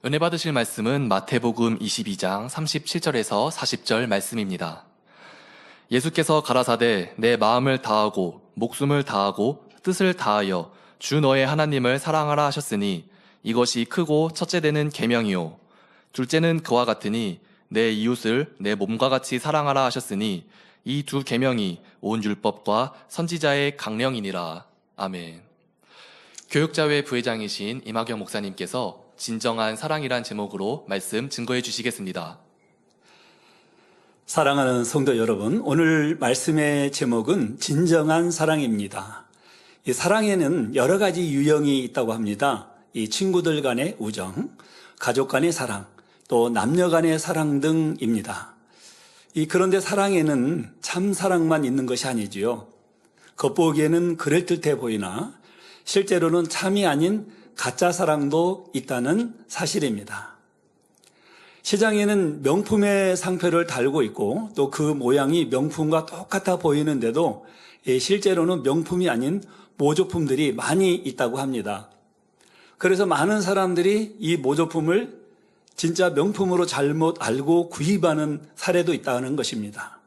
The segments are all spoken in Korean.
은혜 받으실 말씀은 마태복음 22장 37절에서 40절 말씀입니다. 예수께서 가라사대 내 마음을 다하고 목숨을 다하고 뜻을 다하여 주 너의 하나님을 사랑하라 하셨으니 이것이 크고 첫째 되는 계명이요 둘째는 그와 같으니 내 이웃을 내 몸과 같이 사랑하라 하셨으니 이 두 계명이 온 율법과 선지자의 강령이니라. 아멘. 교육자회 부회장이신 임학영 목사님께서 진정한 사랑이란 제목으로 말씀 증거해 주시겠습니다. 사랑하는 성도 여러분, 오늘 말씀의 제목은 진정한 사랑입니다. 이 사랑에는 여러 가지 유형이 있다고 합니다. 이 친구들 간의 우정, 가족 간의 사랑, 또 남녀 간의 사랑 등입니다. 그런데 사랑에는 참 사랑만 있는 것이 아니지요. 겉보기에는 그럴듯해 보이나 실제로는 참이 아닌 가짜 사랑도 있다는 사실입니다. 시장에는 명품의 상표를 달고 있고 또 그 모양이 명품과 똑같아 보이는데도 실제로는 명품이 아닌 모조품들이 많이 있다고 합니다. 그래서 많은 사람들이 이 모조품을 진짜 명품으로 잘못 알고 구입하는 사례도 있다는 것입니다.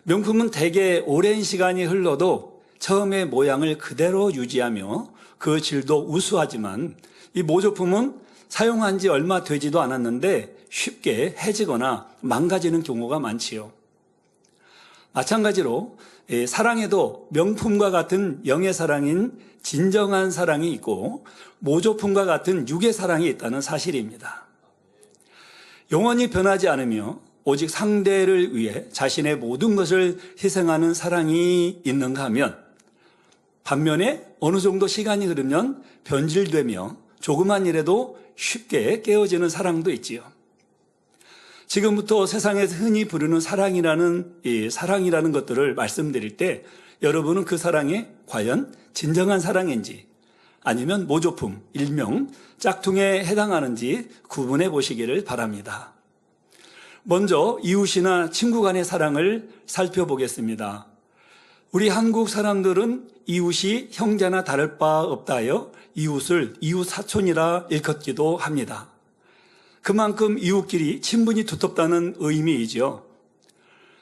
명품은 대개 오랜 시간이 흘러도 처음의 모양을 그대로 유지하며 그 질도 우수하지만 이 모조품은 사용한 지 얼마 되지도 않았는데 쉽게 해지거나 망가지는 경우가 많지요. 마찬가지로 사랑에도 명품과 같은 영의 사랑인 진정한 사랑이 있고 모조품과 같은 육의 사랑이 있다는 사실입니다. 영원히 변하지 않으며 오직 상대를 위해 자신의 모든 것을 희생하는 사랑이 있는가 하면 반면에 어느 정도 시간이 흐르면 변질되며 조그만 일에도 쉽게 깨어지는 사랑도 있지요. 지금부터 세상에서 흔히 부르는 사랑이라는 것들을 말씀드릴 때 여러분은 그 사랑이 과연 진정한 사랑인지 아니면 모조품, 일명 짝퉁에 해당하는지 구분해 보시기를 바랍니다. 먼저 이웃이나 친구 간의 사랑을 살펴보겠습니다. 우리 한국 사람들은 이웃이 형제나 다를 바 없다 하여 이웃을 이웃 사촌이라 일컫기도 합니다. 그만큼 이웃끼리 친분이 두텁다는 의미이죠.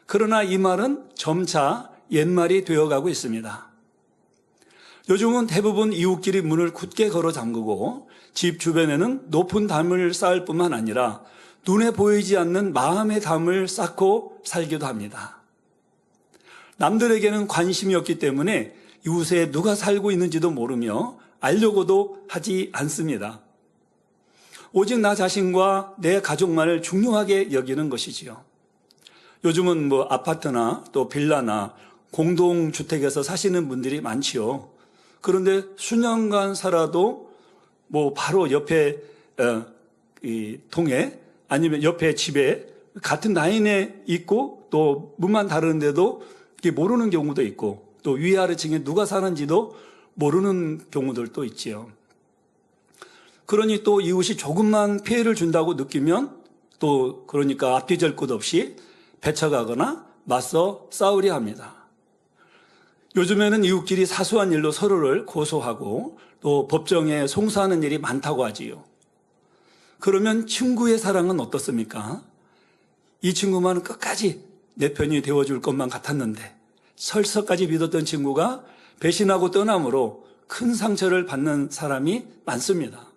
그러나 이 말은 점차 옛말이 되어가고 있습니다. 요즘은 대부분 이웃끼리 문을 굳게 걸어 잠그고 집 주변에는 높은 담을 쌓을 뿐만 아니라 눈에 보이지 않는 마음의 담을 쌓고 살기도 합니다. 남들에게는 관심이 없기 때문에 이웃에 누가 살고 있는지도 모르며 알려고도 하지 않습니다. 오직 나 자신과 내 가족만을 중요하게 여기는 것이지요. 요즘은 아파트나 또 빌라나 공동주택에서 사시는 분들이 많지요. 그런데 수년간 살아도 바로 옆에 이 동에 아니면 옆에 집에 같은 라인에 있고 또 문만 다르는데도 모르는 경우도 있고 또 위아래층에 누가 사는지도 모르는 경우들도 있지요. 그러니 또 이웃이 조금만 피해를 준다고 느끼면 또 그러니까 앞뒤절 것 없이 배척하거나 맞서 싸우려 합니다. 요즘에는 이웃끼리 사소한 일로 서로를 고소하고 또 법정에 송사하는 일이 많다고 하지요. 그러면 친구의 사랑은 어떻습니까? 이 친구만은 끝까지 내 편이 되어줄 것만 같았는데 설서까지 믿었던 친구가 배신하고 떠남으로 큰 상처를 받는 사람이 많습니다.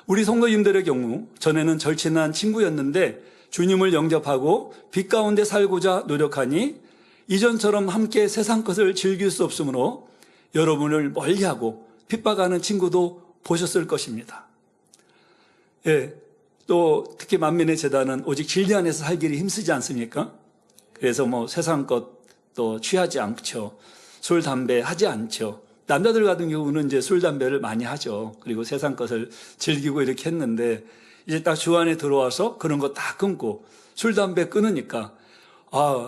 우리 성도님들의 경우 전에는 절친한 친구였는데 주님을 영접하고 빛 가운데 살고자 노력하니 이전처럼 함께 세상 것을 즐길 수 없으므로 여러분을 멀리하고 핍박하는 친구도 보셨을 것입니다. 또 특히 만민의 제단은 오직 진리 안에서 살기를 힘쓰지 않습니까? 그래서 세상 것도 취하지 않죠. 술, 담배 하지 않죠. 남자들 같은 경우는 이제 술, 담배를 많이 하죠. 그리고 세상 것을 즐기고 이렇게 했는데 이제 딱 주 안에 들어와서 그런 거 다 끊고 술, 담배 끊으니까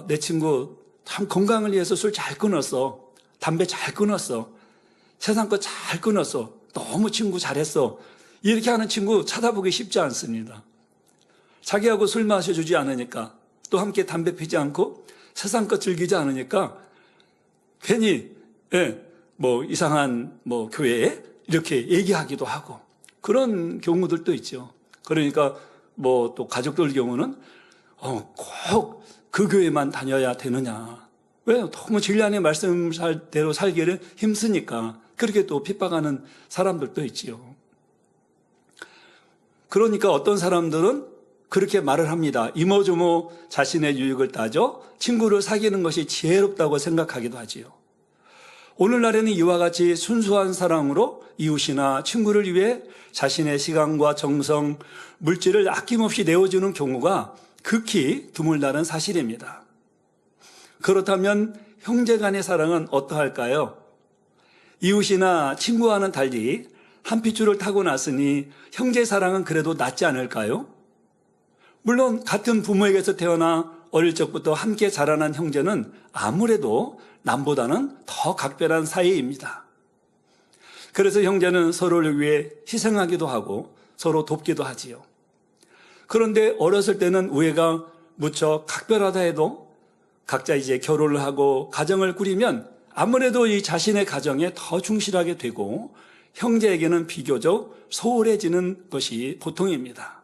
내 친구 참 건강을 위해서 술 잘 끊었어. 담배 잘 끊었어. 세상 거 잘 끊었어. 너무 친구 잘했어. 이렇게 하는 친구 찾아보기 쉽지 않습니다. 자기하고 술 마셔주지 않으니까 또 함께 담배 피지 않고 세상 것 즐기지 않으니까 괜히 이상한 교회에 이렇게 얘기하기도 하고 그런 경우들도 있죠. 그러니까 뭐 또 가족들 경우는 꼭 그 교회만 다녀야 되느냐. 왜? 너무 진리안의 말씀대로 살기를 힘쓰니까 그렇게 또 핍박하는 사람들도 있지요. 그러니까 어떤 사람들은 그렇게 말을 합니다. 이모저모 자신의 유익을 따져 친구를 사귀는 것이 지혜롭다고 생각하기도 하지요. 오늘날에는 이와 같이 순수한 사랑으로 이웃이나 친구를 위해 자신의 시간과 정성, 물질을 아낌없이 내어주는 경우가 극히 드물다는 사실입니다. 그렇다면 형제 간의 사랑은 어떠할까요? 이웃이나 친구와는 달리 한 핏줄을 타고 났으니 형제 사랑은 그래도 낫지 않을까요? 물론 같은 부모에게서 태어나 어릴 적부터 함께 자라난 형제는 아무래도 남보다는 더 각별한 사이입니다. 그래서 형제는 서로를 위해 희생하기도 하고 서로 돕기도 하지요. 그런데 어렸을 때는 우애가 무척 각별하다 해도 각자 이제 결혼을 하고 가정을 꾸리면 아무래도 이 자신의 가정에 더 충실하게 되고 형제에게는 비교적 소홀해지는 것이 보통입니다.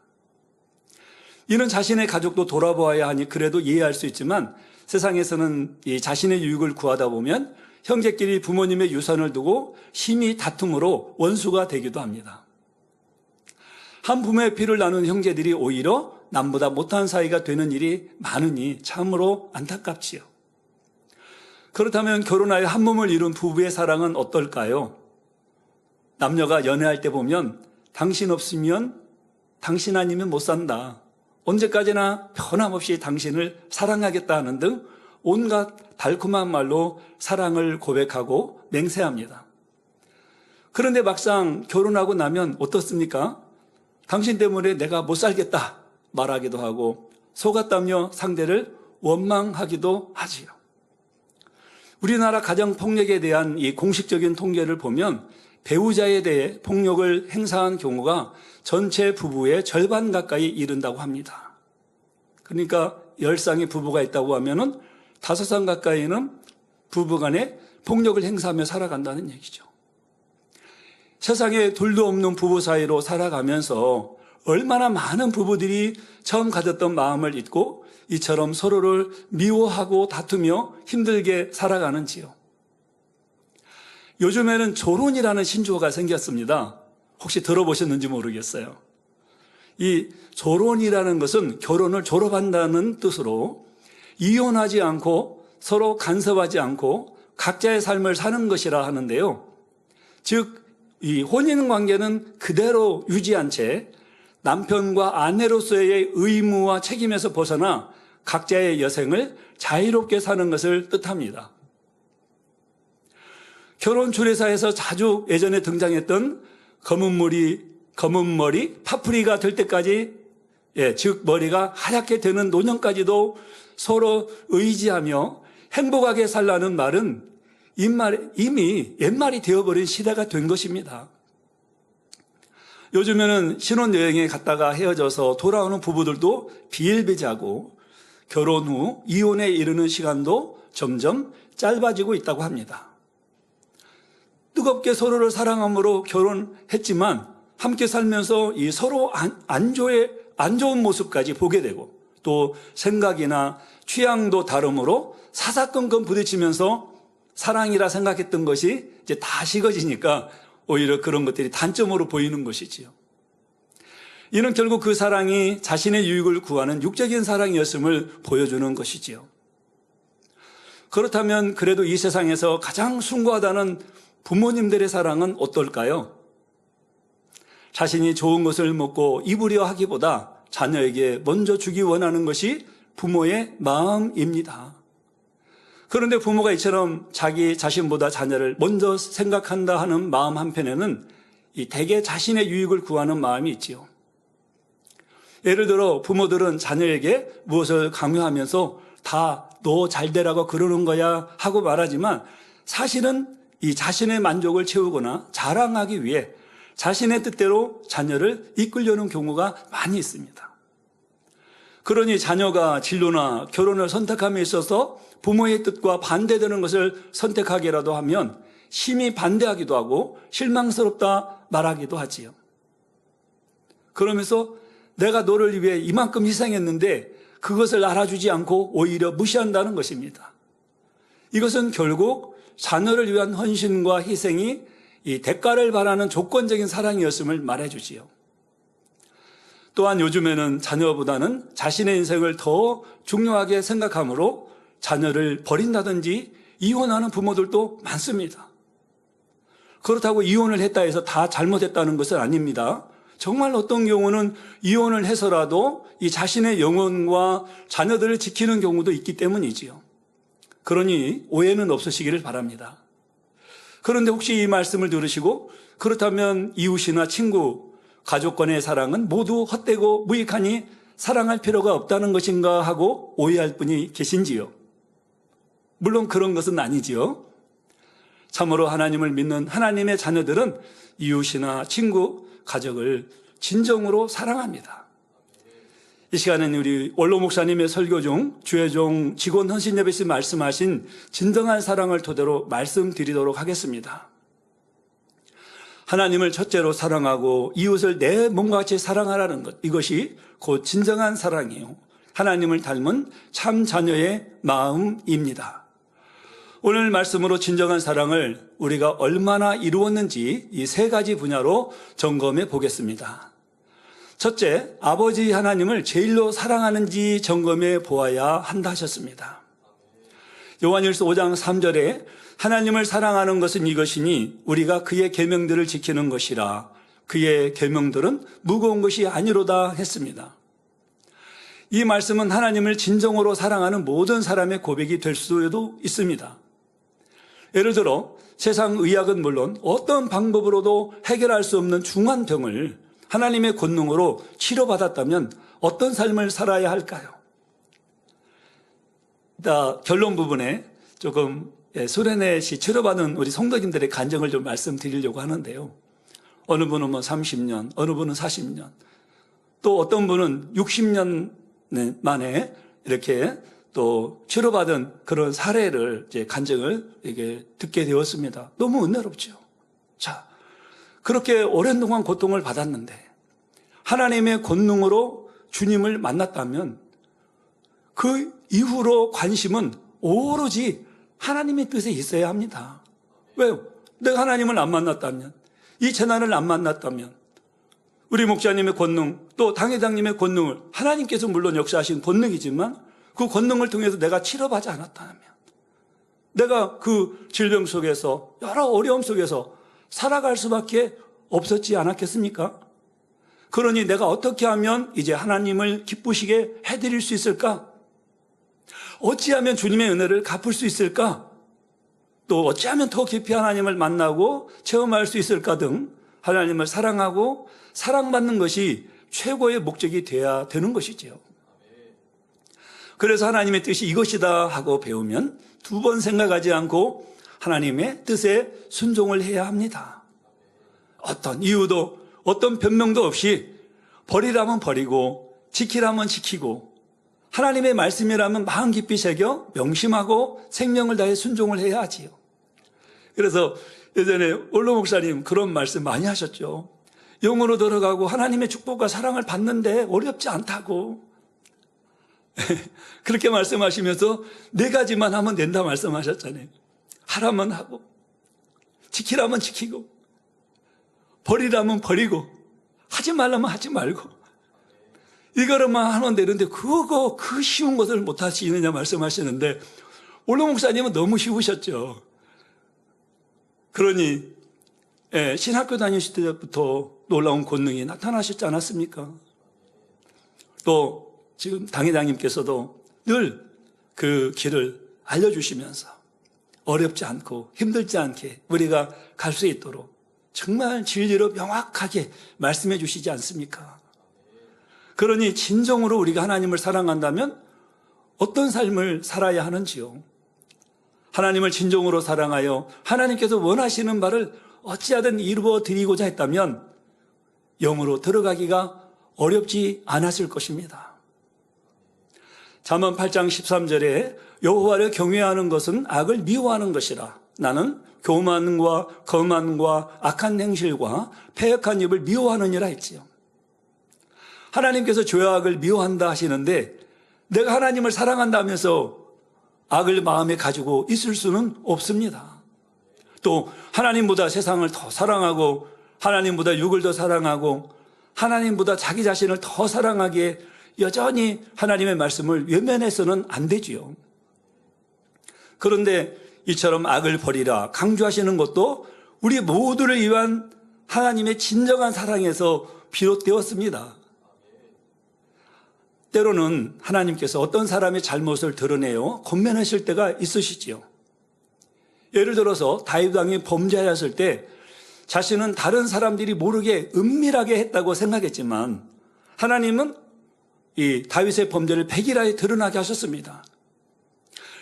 이는 자신의 가족도 돌아보아야 하니 그래도 이해할 수 있지만 세상에서는 이 자신의 유익을 구하다 보면 형제끼리 부모님의 유산을 두고 심히 다툼으로 원수가 되기도 합니다. 한 부모의 피를 나눈 형제들이 오히려 남보다 못한 사이가 되는 일이 많으니 참으로 안타깝지요. 그렇다면 결혼하여 한 몸을 이룬 부부의 사랑은 어떨까요? 남녀가 연애할 때 보면 당신 없으면 당신 아니면 못 산다. 언제까지나 변함없이 당신을 사랑하겠다 하는 등 온갖 달콤한 말로 사랑을 고백하고 맹세합니다. 그런데 막상 결혼하고 나면 어떻습니까? 당신 때문에 내가 못 살겠다 말하기도 하고 속았다며 상대를 원망하기도 하지요. 우리나라 가정폭력에 대한 이 공식적인 통계를 보면 배우자에 대해 폭력을 행사한 경우가 전체 부부의 절반 가까이 이른다고 합니다. 그러니까 10쌍의 부부가 있다고 하면은 5쌍 가까이는 부부 간에 폭력을 행사하며 살아간다는 얘기죠. 세상에 둘도 없는 부부 사이로 살아가면서 얼마나 많은 부부들이 처음 가졌던 마음을 잊고 이처럼 서로를 미워하고 다투며 힘들게 살아가는지요. 요즘에는 조론이라는 신조어가 생겼습니다. 혹시 들어보셨는지 모르겠어요. 이 조론이라는 것은 결혼을 졸업한다는 뜻으로 이혼하지 않고 서로 간섭하지 않고 각자의 삶을 사는 것이라 하는데요. 즉, 이 혼인 관계는 그대로 유지한 채 남편과 아내로서의 의무와 책임에서 벗어나 각자의 여생을 자유롭게 사는 것을 뜻합니다. 결혼 주례사에서 자주 예전에 등장했던 검은 머리 파프리가 될 때까지, 즉 머리가 하얗게 되는 노년까지도 서로 의지하며 행복하게 살라는 말은 이미 옛말이 되어버린 시대가 된 것입니다. 요즘에는 신혼여행에 갔다가 헤어져서 돌아오는 부부들도 비일비재하고 결혼 후 이혼에 이르는 시간도 점점 짧아지고 있다고 합니다. 뜨겁게 서로를 사랑함으로 결혼했지만 함께 살면서 이 서로 안 좋은 모습까지 보게 되고 또 생각이나 취향도 다름으로 사사건건 부딪히면서 사랑이라 생각했던 것이 이제 다 식어지니까 오히려 그런 것들이 단점으로 보이는 것이지요. 이는 결국 그 사랑이 자신의 유익을 구하는 육적인 사랑이었음을 보여주는 것이지요. 그렇다면 그래도 이 세상에서 가장 숭고하다는 부모님들의 사랑은 어떨까요? 자신이 좋은 것을 먹고 입으려 하기보다 자녀에게 먼저 주기 원하는 것이 부모의 마음입니다. 그런데 부모가 이처럼 자기 자신보다 자녀를 먼저 생각한다 하는 마음 한편에는 대개 자신의 유익을 구하는 마음이 있지요. 예를 들어 부모들은 자녀에게 무엇을 강요하면서 다 너 잘 되라고 그러는 거야 하고 말하지만 사실은 이 자신의 만족을 채우거나 자랑하기 위해 자신의 뜻대로 자녀를 이끌려는 경우가 많이 있습니다. 그러니 자녀가 진로나 결혼을 선택함에 있어서 부모의 뜻과 반대되는 것을 선택하기라도 하면 심히 반대하기도 하고 실망스럽다 말하기도 하지요. 그러면서 내가 너를 위해 이만큼 희생했는데 그것을 알아주지 않고 오히려 무시한다는 것입니다. 이것은 결국 자녀를 위한 헌신과 희생이 이 대가를 바라는 조건적인 사랑이었음을 말해주지요. 또한 요즘에는 자녀보다는 자신의 인생을 더 중요하게 생각하므로 자녀를 버린다든지 이혼하는 부모들도 많습니다. 그렇다고 이혼을 했다 해서 다 잘못했다는 것은 아닙니다. 정말 어떤 경우는 이혼을 해서라도 이 자신의 영혼과 자녀들을 지키는 경우도 있기 때문이지요. 그러니 오해는 없으시기를 바랍니다. 그런데 혹시 이 말씀을 들으시고 그렇다면 이웃이나 친구, 가족 간의 사랑은 모두 헛되고 무익하니 사랑할 필요가 없다는 것인가 하고 오해할 분이 계신지요? 물론 그런 것은 아니지요. 참으로 하나님을 믿는 하나님의 자녀들은 이웃이나 친구, 가족을 진정으로 사랑합니다. 이 시간에는 우리 원로 목사님의 설교 중 주의종 직원 헌신 예배에서 말씀하신 진정한 사랑을 토대로 말씀드리도록 하겠습니다. 하나님을 첫째로 사랑하고 이웃을 내 몸과 같이 사랑하라는 것, 이것이 곧 진정한 사랑이요, 하나님을 닮은 참 자녀의 마음입니다. 오늘 말씀으로 진정한 사랑을 우리가 얼마나 이루었는지 이 세 가지 분야로 점검해 보겠습니다. 첫째, 아버지 하나님을 제일로 사랑하는지 점검해 보아야 한다 하셨습니다. 요한일서 5장 3절에 하나님을 사랑하는 것은 이것이니 우리가 그의 계명들을 지키는 것이라, 그의 계명들은 무거운 것이 아니로다 했습니다. 이 말씀은 하나님을 진정으로 사랑하는 모든 사람의 고백이 될 수도 있습니다. 예를 들어 세상 의학은 물론 어떤 방법으로도 해결할 수 없는 중한 병을 하나님의 권능으로 치료받았다면 어떤 삶을 살아야 할까요? 결론 부분에 조금 수련회시 치료받은 우리 성도님들의 간증을 좀 말씀드리려고 하는데요. 어느 분은 30년, 어느 분은 40년, 또 어떤 분은 60년 만에 이렇게 또 치료받은 그런 사례를 간증을 이게 듣게 되었습니다. 너무 은혜롭죠. 자, 그렇게 오랜 동안 고통을 받았는데 하나님의 권능으로 주님을 만났다면 그 이후로 관심은 오로지 하나님의 뜻에 있어야 합니다. 왜요? 내가 하나님을 안 만났다면, 이 재난을 안 만났다면, 우리 목사님의 권능, 또 당회장님의 권능을, 하나님께서 물론 역사하신 권능이지만 그 권능을 통해서 내가 치료받지 않았다면, 내가 그 질병 속에서, 여러 어려움 속에서 살아갈 수밖에 없었지 않았겠습니까? 그러니 내가 어떻게 하면 이제 하나님을 기쁘시게 해드릴 수 있을까? 어찌하면 주님의 은혜를 갚을 수 있을까? 또 어찌하면 더 깊이 하나님을 만나고 체험할 수 있을까 등 하나님을 사랑하고 사랑받는 것이 최고의 목적이 되어야 되는 것이지요. 그래서 하나님의 뜻이 이것이다 하고 배우면 두 번 생각하지 않고 하나님의 뜻에 순종을 해야 합니다. 어떤 이유도 어떤 변명도 없이 버리라면 버리고 지키라면 지키고 하나님의 말씀이라면 마음 깊이 새겨 명심하고 생명을 다해 순종을 해야 하지요. 그래서 예전에 원로 목사님 그런 말씀 많이 하셨죠. 영으로 들어가고 하나님의 축복과 사랑을 받는데 어렵지 않다고. 그렇게 말씀하시면서 네 가지만 하면 된다 말씀하셨잖아요. 하라면 하고, 지키라면 지키고, 버리라면 버리고, 하지 말라면 하지 말고. 이거로만 하면 되는데 그 쉬운 것을 못 하시느냐 말씀하시는데 원로 목사님은 너무 쉬우셨죠. 그러니 신학교 다니실 때부터 놀라운 권능이 나타나셨지 않았습니까? 또 지금 당회장님께서도 늘 그 길을 알려주시면서 어렵지 않고 힘들지 않게 우리가 갈 수 있도록 정말 진리로 명확하게 말씀해 주시지 않습니까? 그러니 진정으로 우리가 하나님을 사랑한다면 어떤 삶을 살아야 하는지요? 하나님을 진정으로 사랑하여 하나님께서 원하시는 바를 어찌하든 이루어 드리고자 했다면 영으로 들어가기가 어렵지 않았을 것입니다. 잠언 8장 13절에 여호와를 경외하는 것은 악을 미워하는 것이라. 나는 교만과 거만과 악한 행실과 패역한 입을 미워하느니라 했지요. 하나님께서 죄악을 미워한다 하시는데 내가 하나님을 사랑한다면서 악을 마음에 가지고 있을 수는 없습니다. 또 하나님보다 세상을 더 사랑하고 하나님보다 육을 더 사랑하고 하나님보다 자기 자신을 더 사랑하기에 여전히 하나님의 말씀을 외면해서는 안 되지요. 그런데 이처럼 악을 버리라 강조하시는 것도 우리 모두를 위한 하나님의 진정한 사랑에서 비롯되었습니다. 때로는 하나님께서 어떤 사람의 잘못을 드러내어 권면하실 때가 있으시지요. 예를 들어서 다윗 왕이 범죄하였을 때 자신은 다른 사람들이 모르게 은밀하게 했다고 생각했지만 하나님은 이 다윗의 범죄를 백일하에 드러나게 하셨습니다.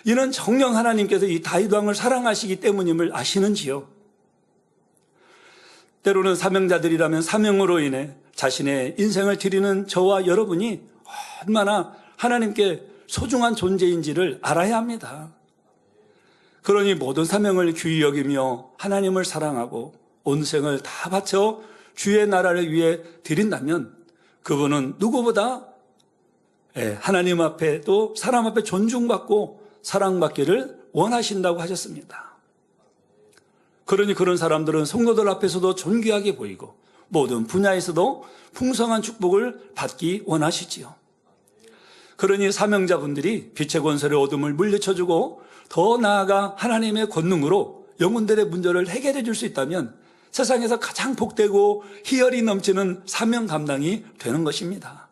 이는 정녕 하나님께서 이 다윗 왕을 사랑하시기 때문임을 아시는지요. 때로는 사명자들이라면 사명으로 인해 자신의 인생을 드리는 저와 여러분이 얼마나 하나님께 소중한 존재인지를 알아야 합니다. 그러니 모든 사명을 귀히 여기며 하나님을 사랑하고 온 생을 다 바쳐 주의 나라를 위해 드린다면 그분은 누구보다 하나님 앞에 또 사람 앞에 존중받고 사랑받기를 원하신다고 하셨습니다. 그러니 그런 사람들은 성도들 앞에서도 존귀하게 보이고 모든 분야에서도 풍성한 축복을 받기 원하시지요. 그러니 사명자분들이 빛의 권세를 어둠을 물리쳐주고 더 나아가 하나님의 권능으로 영혼들의 문제를 해결해 줄 수 있다면 세상에서 가장 복되고 희열이 넘치는 사명 감당이 되는 것입니다.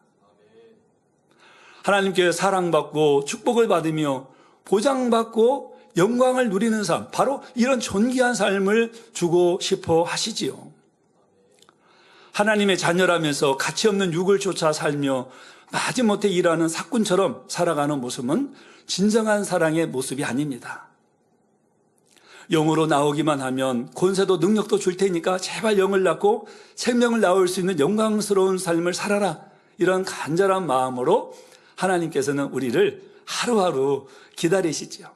하나님께 사랑받고 축복을 받으며 보장받고 영광을 누리는 삶, 바로 이런 존귀한 삶을 주고 싶어 하시지요. 하나님의 자녀라면서 가치 없는 육을 쫓아 살며 마지못해 일하는 사꾼처럼 살아가는 모습은 진정한 사랑의 모습이 아닙니다. 영으로 나오기만 하면 권세도 능력도 줄 테니까 제발 영을 낳고 생명을 낳을 수 있는 영광스러운 삶을 살아라. 이런 간절한 마음으로 하나님께서는 우리를 하루하루 기다리시지요.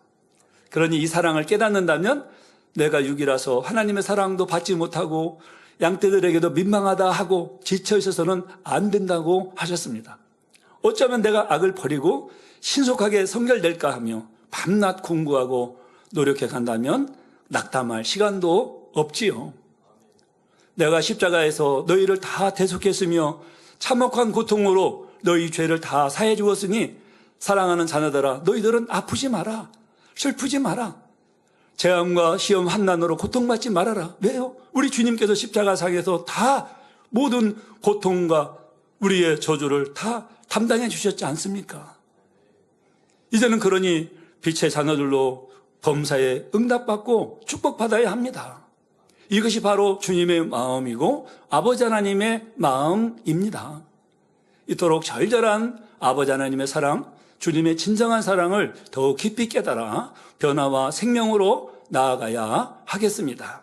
그러니 이 사랑을 깨닫는다면 내가 육이라서 하나님의 사랑도 받지 못하고 양떼들에게도 민망하다 하고 지쳐 있어서는 안 된다고 하셨습니다. 어쩌면 내가 악을 버리고 신속하게 성결될까 하며 밤낮 공부하고 노력해 간다면 낙담할 시간도 없지요. 내가 십자가에서 너희를 다 대속했으며 참혹한 고통으로 너희 죄를 다 사해 주었으니 사랑하는 자녀들아 너희들은 아프지 마라. 슬프지 마라. 재앙과 시험 환난으로 고통받지 말아라. 왜요? 우리 주님께서 십자가상에서 다 모든 고통과 우리의 저주를 다 담당해 주셨지 않습니까? 이제는 그러니 빛의 자녀들로 범사에 응답받고 축복받아야 합니다. 이것이 바로 주님의 마음이고 아버지 하나님의 마음입니다. 이토록 절절한 아버지 하나님의 사랑, 주님의 진정한 사랑을 더욱 깊이 깨달아 변화와 생명으로 나아가야 하겠습니다.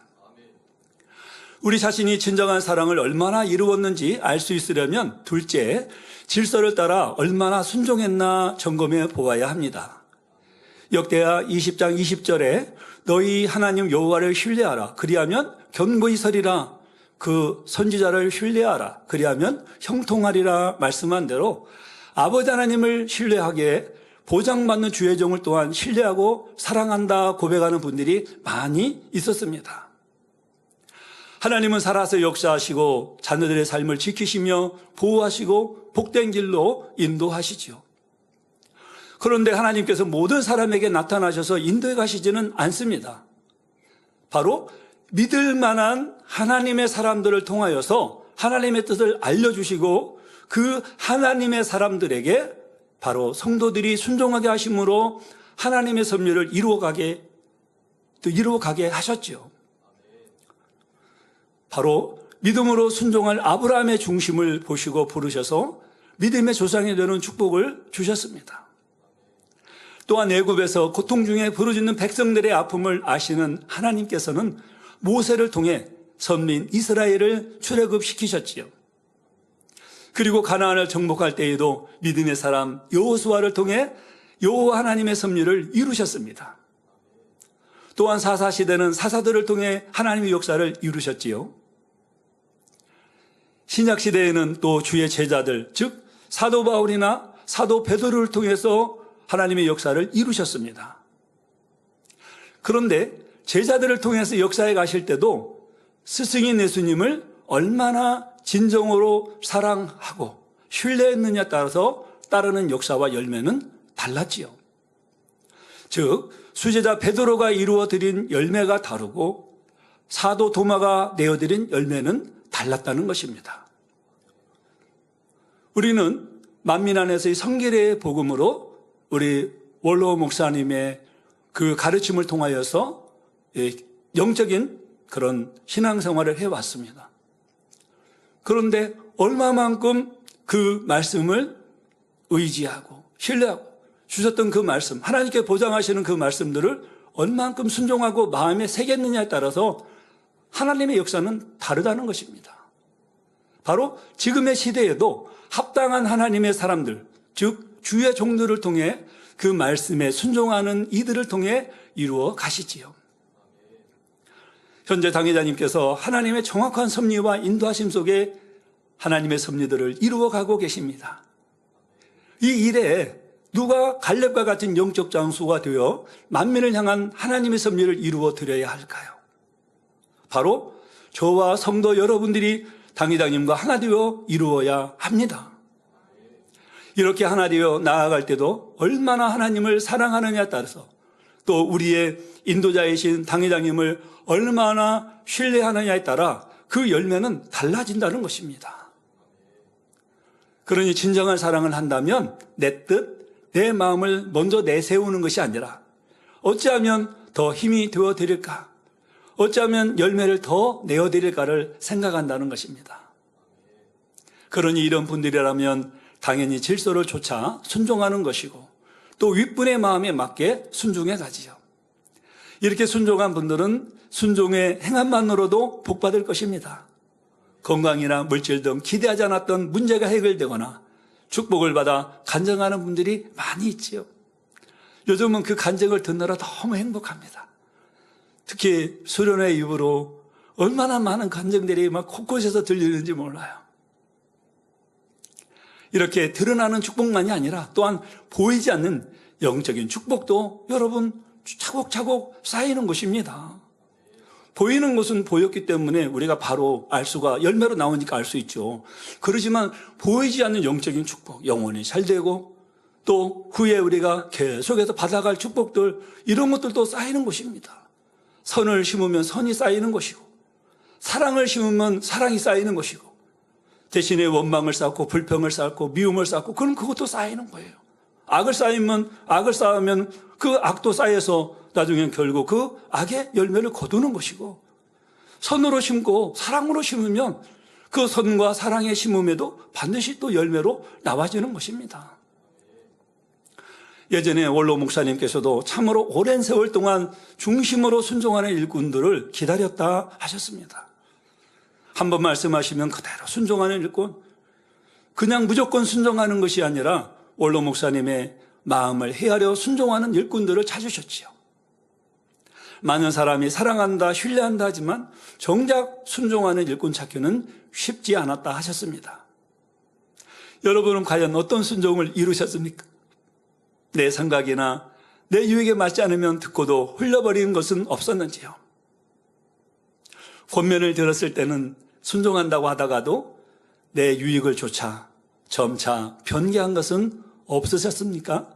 우리 자신이 진정한 사랑을 얼마나 이루었는지 알 수 있으려면 둘째, 질서를 따라 얼마나 순종했나 점검해 보아야 합니다. 역대하 20장 20절에 너희 하나님 여호와를 신뢰하라. 그리하면 견고히 서리라. 그 선지자를 신뢰하라. 그리하면 형통하리라 말씀한 대로 아버지 하나님을 신뢰하기에 보장받는 주의 종을 또한 신뢰하고 사랑한다 고백하는 분들이 많이 있었습니다. 하나님은 살아서 역사하시고 자녀들의 삶을 지키시며 보호하시고 복된 길로 인도하시죠. 그런데 하나님께서 모든 사람에게 나타나셔서 인도해 가시지는 않습니다. 바로 믿을 만한 하나님의 사람들을 통하여서 하나님의 뜻을 알려주시고 그 하나님의 사람들에게 바로 성도들이 순종하게 하심으로 하나님의 섭리를 이루어가게 하셨죠. 바로 믿음으로 순종할 아브라함의 중심을 보시고 부르셔서 믿음의 조상이 되는 축복을 주셨습니다. 또한 애굽에서 고통 중에 부르짖는 백성들의 아픔을 아시는 하나님께서는 모세를 통해 선민 이스라엘을 출애굽시키셨지요. 그리고 가나안을 정복할 때에도 믿음의 사람 여호수아를 통해 여호와 하나님의 섭리를 이루셨습니다. 또한 사사시대는 사사들을 통해 하나님의 역사를 이루셨지요. 신약 시대에는 또 주의 제자들, 즉 사도 바울이나 사도 베드로를 통해서 하나님의 역사를 이루셨습니다. 그런데 제자들을 통해서 역사에 가실 때도 스승인 예수님을 얼마나 진정으로 사랑하고 신뢰했느냐에 따라서 따르는 역사와 열매는 달랐지요. 즉 수제자 베드로가 이루어드린 열매가 다르고 사도 도마가 내어드린 열매는 달랐다는 것입니다. 우리는 만민 안에서의 성결의 복음으로 우리 원로 목사님의 그 가르침을 통하여서 영적인 그런 신앙생활을 해왔습니다. 그런데 얼마만큼 그 말씀을 의지하고 신뢰하고 주셨던 그 말씀, 하나님께 보장하시는 그 말씀들을 얼마만큼 순종하고 마음에 새겼느냐에 따라서 하나님의 역사는 다르다는 것입니다. 바로 지금의 시대에도 합당한 하나님의 사람들, 즉 주의 종들을 통해 그 말씀에 순종하는 이들을 통해 이루어 가시지요. 현재 당회자님께서 하나님의 정확한 섭리와 인도하심 속에 하나님의 섭리들을 이루어가고 계십니다. 이 일에 누가 갈렙과 같은 영적 장수가 되어 만민을 향한 하나님의 섭리를 이루어 드려야 할까요? 바로 저와 성도 여러분들이 당회장님과 하나 되어 이루어야 합니다. 이렇게 하나 되어 나아갈 때도 얼마나 하나님을 사랑하느냐에 따라서 또 우리의 인도자이신 당회장님을 얼마나 신뢰하느냐에 따라 그 열매는 달라진다는 것입니다. 그러니 진정한 사랑을 한다면 내 뜻, 내 마음을 먼저 내세우는 것이 아니라 어찌하면 더 힘이 되어드릴까, 어찌하면 열매를 더 내어드릴까를 생각한다는 것입니다. 그러니 이런 분들이라면 당연히 질서를 좇아 순종하는 것이고 또 윗분의 마음에 맞게 순종해 가지요. 이렇게 순종한 분들은 순종의 행함만으로도 복받을 것입니다. 건강이나 물질 등 기대하지 않았던 문제가 해결되거나 축복을 받아 간증하는 분들이 많이 있지요. 요즘은 그 간증을 듣느라 너무 행복합니다. 특히 수련회 이후로 얼마나 많은 간증들이 막 곳곳에서 들리는지 몰라요. 이렇게 드러나는 축복만이 아니라 또한 보이지 않는 영적인 축복도 여러분 차곡차곡 쌓이는 것입니다. 보이는 것은 보였기 때문에 우리가 바로 알 수가, 열매로 나오니까 알 수 있죠. 그렇지만 보이지 않는 영적인 축복, 영혼이 잘 되고 또 후에 우리가 계속해서 받아갈 축복들, 이런 것들도 쌓이는 것입니다. 선을 심으면 선이 쌓이는 것이고 사랑을 심으면 사랑이 쌓이는 것이고 대신에 원망을 쌓고 불평을 쌓고 미움을 쌓고 그럼 그것도 쌓이는 거예요. 악을 쌓으면 그 악도 쌓여서 나중엔 결국 그 악의 열매를 거두는 것이고 선으로 심고 사랑으로 심으면 그 선과 사랑의 심음에도 반드시 또 열매로 나와지는 것입니다. 예전에 원로 목사님께서도 참으로 오랜 세월 동안 중심으로 순종하는 일꾼들을 기다렸다 하셨습니다. 한번 말씀하시면 그대로 순종하는 일꾼, 그냥 무조건 순종하는 것이 아니라 원로 목사님의 마음을 헤아려 순종하는 일꾼들을 찾으셨지요. 많은 사람이 사랑한다, 신뢰한다 하지만 정작 순종하는 일꾼 찾기는 쉽지 않았다 하셨습니다. 여러분은 과연 어떤 순종을 이루셨습니까? 내 생각이나 내 유익에 맞지 않으면 듣고도 흘려버리는 것은 없었는지요? 권면을 들었을 때는 순종한다고 하다가도 내 유익을 좇아 점차 변개한 것은 없으셨습니까?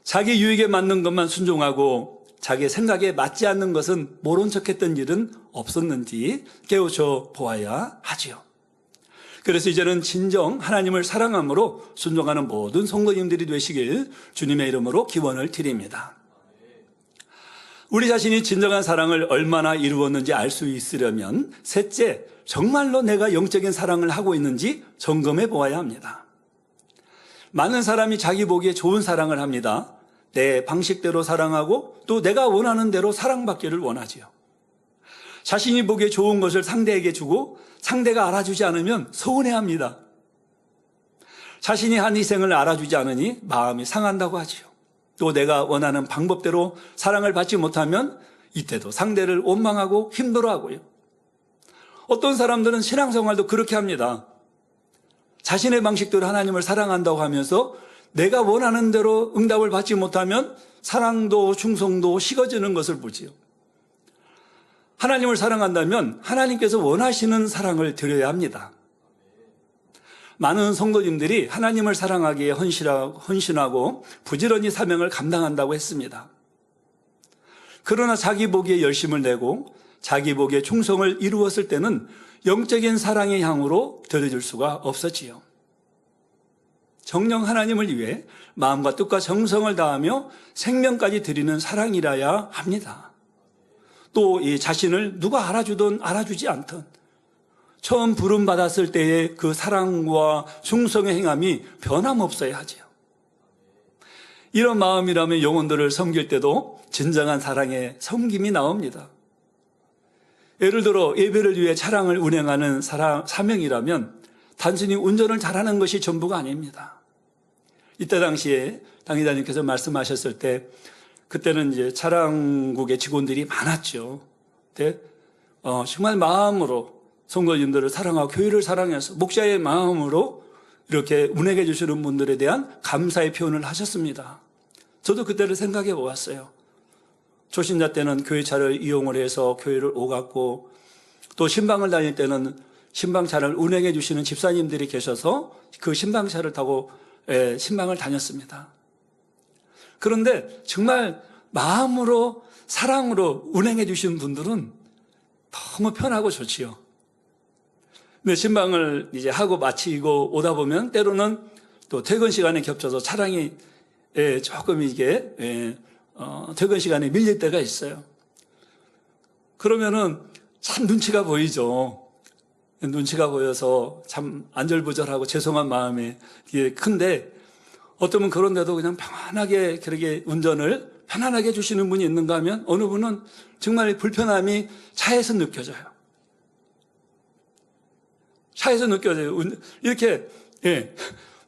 자기 유익에 맞는 것만 순종하고 자기 생각에 맞지 않는 것은 모른 척했던 일은 없었는지 깨우쳐 보아야 하지요. 그래서 이제는 진정 하나님을 사랑함으로 순종하는 모든 성도님들이 되시길 주님의 이름으로 기원을 드립니다. 우리 자신이 진정한 사랑을 얼마나 이루었는지 알 수 있으려면 셋째, 정말로 내가 영적인 사랑을 하고 있는지 점검해 보아야 합니다. 많은 사람이 자기 보기에 좋은 사랑을 합니다. 내 방식대로 사랑하고 또 내가 원하는 대로 사랑받기를 원하지요. 자신이 보기에 좋은 것을 상대에게 주고 상대가 알아주지 않으면 서운해합니다. 자신이 한 희생을 알아주지 않으니 마음이 상한다고 하지요. 또 내가 원하는 방법대로 사랑을 받지 못하면 이때도 상대를 원망하고 힘들어하고요. 어떤 사람들은 신앙생활도 그렇게 합니다. 자신의 방식대로 하나님을 사랑한다고 하면서 내가 원하는 대로 응답을 받지 못하면 사랑도 충성도 식어지는 것을 보지요. 하나님을 사랑한다면 하나님께서 원하시는 사랑을 드려야 합니다. 많은 성도님들이 하나님을 사랑하기에 헌신하고 부지런히 사명을 감당한다고 했습니다. 그러나 자기 보기에 열심을 내고 자기 보기에 충성을 이루었을 때는 영적인 사랑의 향으로 들어줄 수가 없었지요. 정녕 하나님을 위해 마음과 뜻과 정성을 다하며 생명까지 드리는 사랑이라야 합니다. 또 이 자신을 누가 알아주든 알아주지 않든 처음 부름받았을 때의 그 사랑과 충성의 행함이 변함없어야 하지요. 이런 마음이라면 영혼들을 섬길 때도 진정한 사랑의 섬김이 나옵니다. 예를 들어 예배를 위해 차량을 운행하는 사명이라면 단순히 운전을 잘하는 것이 전부가 아닙니다. 이때 당시에 당회장님께서 말씀하셨을 때 그때는 이제 차량국의 직원들이 많았죠. 근데 정말 마음으로 성도님들을 사랑하고 교회를 사랑해서 목자의 마음으로 이렇게 운행해 주시는 분들에 대한 감사의 표현을 하셨습니다. 저도 그때를 생각해 보았어요. 초신자 때는 교회차를 이용을 해서 교회를 오갔고 또 신방을 다닐 때는 신방차를 운행해 주시는 집사님들이 계셔서 그 신방차를 타고 신방을 다녔습니다. 그런데 정말 마음으로 사랑으로 운행해 주시는 분들은 너무 편하고 좋지요. 근데 신방을 이제 하고 마치고 오다 보면 때로는 또 퇴근 시간에 겹쳐서 차량이 조금 이게 퇴근 시간에 밀릴 때가 있어요. 그러면은 참 눈치가 보이죠. 눈치가 보여서 참 안절부절하고 죄송한 마음이 큰데 어쩌면 그런데도 그냥 편안하게 그렇게 운전을 편안하게 해주시는 분이 있는가 하면 어느 분은 정말 불편함이 차에서 느껴져요. 차에서 느껴져요. 이렇게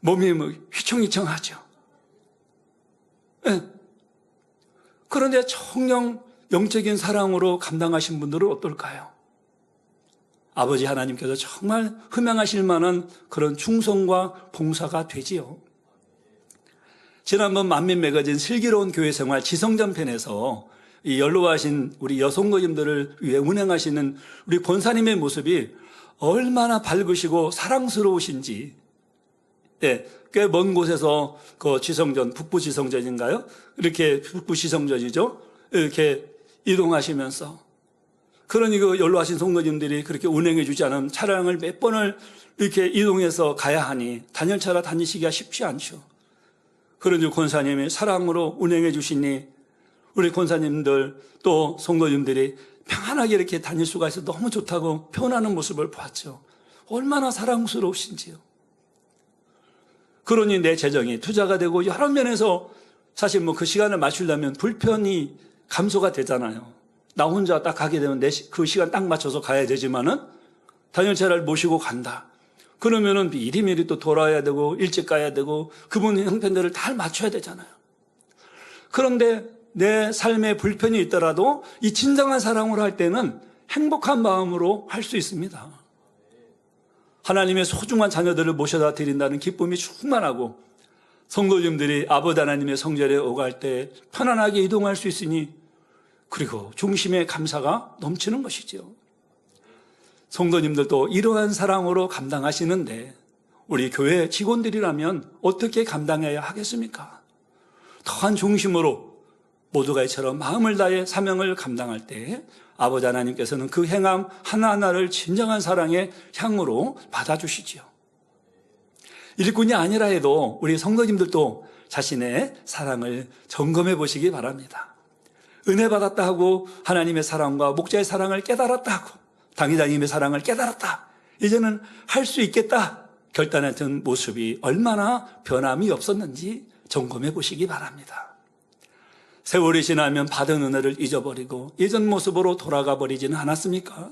몸이 휘청휘청하죠. 그런데 정녕 영적인 사랑으로 감당하신 분들은 어떨까요? 아버지 하나님께서 정말 흠양하실 만한 그런 충성과 봉사가 되지요. 지난번 만민 매거진 슬기로운 교회 생활 지성전 편에서 이 연로하신 우리 여성도님들을 위해 운행하시는 우리 권사님의 모습이 얼마나 밝으시고 사랑스러우신지, 꽤 먼 곳에서 그 지성전, 북부 지성전인가요? 이렇게 북부 지성전이죠. 이렇게 이동하시면서 그러니 그 연로하신 성도님들이 그렇게 운행해 주지 않은 차량을 몇 번을 이렇게 이동해서 가야 하니 단열차라 다니시기가 쉽지 않죠. 그러니 권사님이 사랑으로 운행해 주시니 우리 권사님들 또 성도님들이 평안하게 이렇게 다닐 수가 있어 너무 좋다고 표현하는 모습을 봤죠. 얼마나 사랑스러우신지요. 그러니 내 재정이 투자가 되고 여러 면에서 사실 뭐 그 시간을 맞추려면 불편이 감소가 되잖아요. 나 혼자 딱 가게 되면 그 시간 딱 맞춰서 가야 되지만은 단열차를 모시고 간다. 그러면은 미리미리 또 돌아야 되고 일찍 가야 되고 그분 형편들을 다 맞춰야 되잖아요. 그런데 내 삶에 불편이 있더라도 이 진정한 사랑으로 할 때는 행복한 마음으로 할 수 있습니다. 하나님의 소중한 자녀들을 모셔다 드린다는 기쁨이 충만하고 성도님들이 아버지 하나님의 성전에 오갈 때 편안하게 이동할 수 있으니 그리고 중심의 감사가 넘치는 것이죠. 성도님들도 이러한 사랑으로 감당하시는데 우리 교회 직원들이라면 어떻게 감당해야 하겠습니까? 더한 중심으로 모두가 이처럼 마음을 다해 사명을 감당할 때 아버지 하나님께서는 그 행함 하나하나를 진정한 사랑의 향으로 받아주시지요. 일꾼이 아니라 해도 우리 성도님들도 자신의 사랑을 점검해 보시기 바랍니다. 은혜 받았다 하고 하나님의 사랑과 목자의 사랑을 깨달았다 하고 당회장님의 사랑을 깨달았다. 이제는 할 수 있겠다. 결단했던 모습이 얼마나 변함이 없었는지 점검해 보시기 바랍니다. 세월이 지나면 받은 은혜를 잊어버리고 예전 모습으로 돌아가 버리지는 않았습니까?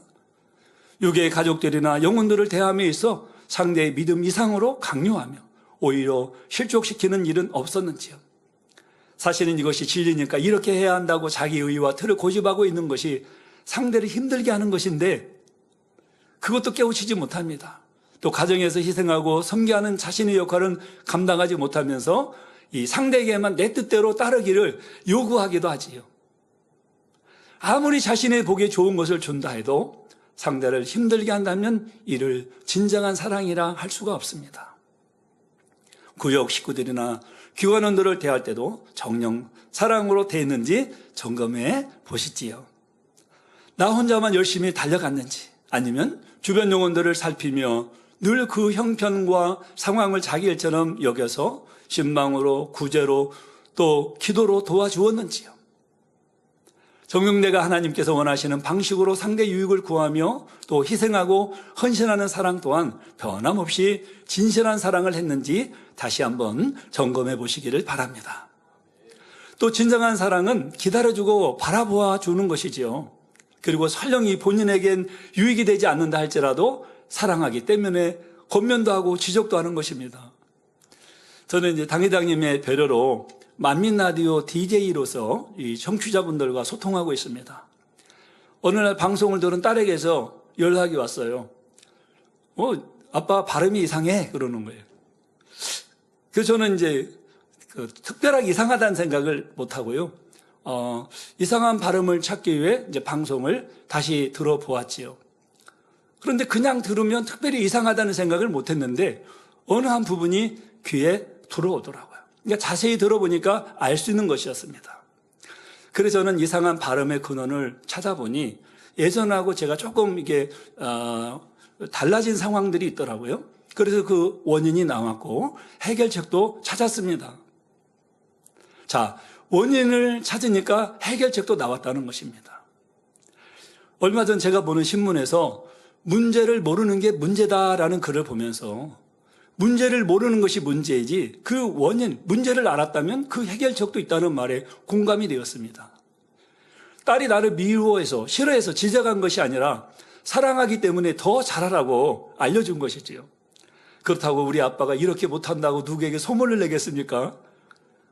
육의 가족들이나 영혼들을 대함에 있어 상대의 믿음 이상으로 강요하며 오히려 실족시키는 일은 없었는지요? 사실은 이것이 진리니까 이렇게 해야 한다고 자기 의와 틀을 고집하고 있는 것이 상대를 힘들게 하는 것인데 그것도 깨우치지 못합니다. 또 가정에서 희생하고 섬기하는 자신의 역할은 감당하지 못하면서 이 상대에게만 내 뜻대로 따르기를 요구하기도 하지요. 아무리 자신의 복에 좋은 것을 준다 해도 상대를 힘들게 한다면 이를 진정한 사랑이라 할 수가 없습니다. 구역 식구들이나 교관원들을 대할 때도 정녕 사랑으로 대했는지 점검해 보시지요. 나 혼자만 열심히 달려갔는지 아니면 주변 영혼들을 살피며 늘 그 형편과 상황을 자기 일처럼 여겨서 신망으로 구제로 또 기도로 도와주었는지요. 정육내가 하나님께서 원하시는 방식으로 상대 유익을 구하며 또 희생하고 헌신하는 사랑 또한 변함없이 진실한 사랑을 했는지 다시 한번 점검해 보시기를 바랍니다. 또 진정한 사랑은 기다려주고 바라보아 주는 것이지요. 그리고 설령 이 본인에겐 유익이 되지 않는다 할지라도 사랑하기 때문에 권면도 하고 지적도 하는 것입니다. 저는 이제 당회장님의 배려로 만민라디오 DJ로서 이 청취자분들과 소통하고 있습니다. 어느 날 방송을 들은 딸에게서 연락이 왔어요. 아빠 발음이 이상해 그러는 거예요. 그래서 저는 이제 특별하게 이상하다는 생각을 못 하고요. 이상한 발음을 찾기 위해 이제 방송을 다시 들어보았지요. 그런데 그냥 들으면 특별히 이상하다는 생각을 못 했는데 어느 한 부분이 귀에 들어오더라고요. 그러니까 자세히 들어보니까 알 수 있는 것이었습니다. 그래서 저는 이상한 발음의 근원을 찾아보니 예전하고 제가 조금 이게 달라진 상황들이 있더라고요. 그래서 그 원인이 나왔고 해결책도 찾았습니다. 자, 원인을 찾으니까 해결책도 나왔다는 것입니다. 얼마 전 제가 보는 신문에서 문제를 모르는 게 문제다라는 글을 보면서 문제를 모르는 것이 문제이지 그 원인, 문제를 알았다면 그 해결책도 있다는 말에 공감이 되었습니다. 딸이 나를 미워해서 싫어해서 지적한 것이 아니라 사랑하기 때문에 더 잘하라고 알려준 것이지요. 그렇다고 우리 아빠가 이렇게 못한다고 누구에게 소문을 내겠습니까?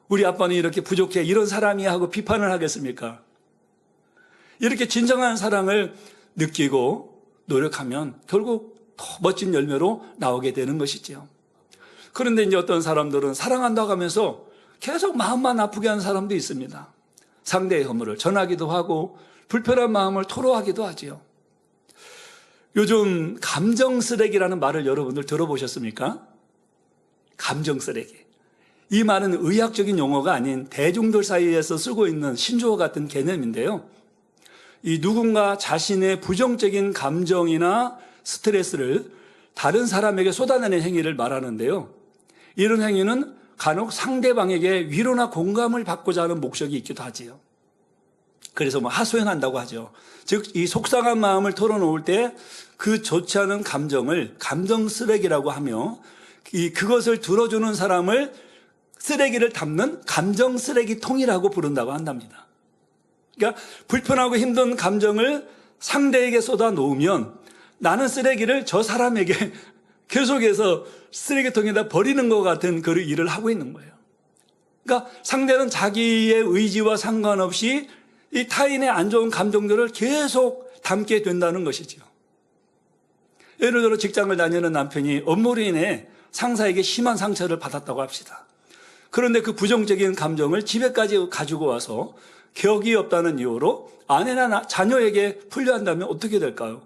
우리 아빠는 이렇게 부족해 이런 사람이야 하고 비판을 하겠습니까? 이렇게 진정한 사랑을 느끼고 노력하면 결국 더 멋진 열매로 나오게 되는 것이지요. 그런데 이제 어떤 사람들은 사랑한다고 하면서 계속 마음만 아프게 하는 사람도 있습니다. 상대의 허물을 전하기도 하고 불편한 마음을 토로하기도 하지요. 요즘 감정 쓰레기라는 말을 여러분들 들어보셨습니까? 감정 쓰레기. 이 말은 의학적인 용어가 아닌 대중들 사이에서 쓰고 있는 신조어 같은 개념인데요. 이 누군가 자신의 부정적인 감정이나 스트레스를 다른 사람에게 쏟아내는 행위를 말하는데요. 이런 행위는 간혹 상대방에게 위로나 공감을 받고자 하는 목적이 있기도 하지요. 그래서 하소연한다고 하죠. 즉, 이 속상한 마음을 털어놓을 때 그 좋지 않은 감정을 감정 쓰레기라고 하며 그것을 들어주는 사람을 쓰레기를 담는 감정 쓰레기통이라고 부른다고 한답니다. 그러니까 불편하고 힘든 감정을 상대에게 쏟아 놓으면 나는 쓰레기를 저 사람에게 계속해서 쓰레기통에다 버리는 것 같은 그 일을 하고 있는 거예요. 그러니까 상대는 자기의 의지와 상관없이 이 타인의 안 좋은 감정들을 계속 담게 된다는 것이죠. 예를 들어 직장을 다니는 남편이 업무로 인해 상사에게 심한 상처를 받았다고 합시다. 그런데 그 부정적인 감정을 집에까지 가지고 와서 격이 없다는 이유로 아내나 자녀에게 풀려한다면 어떻게 될까요?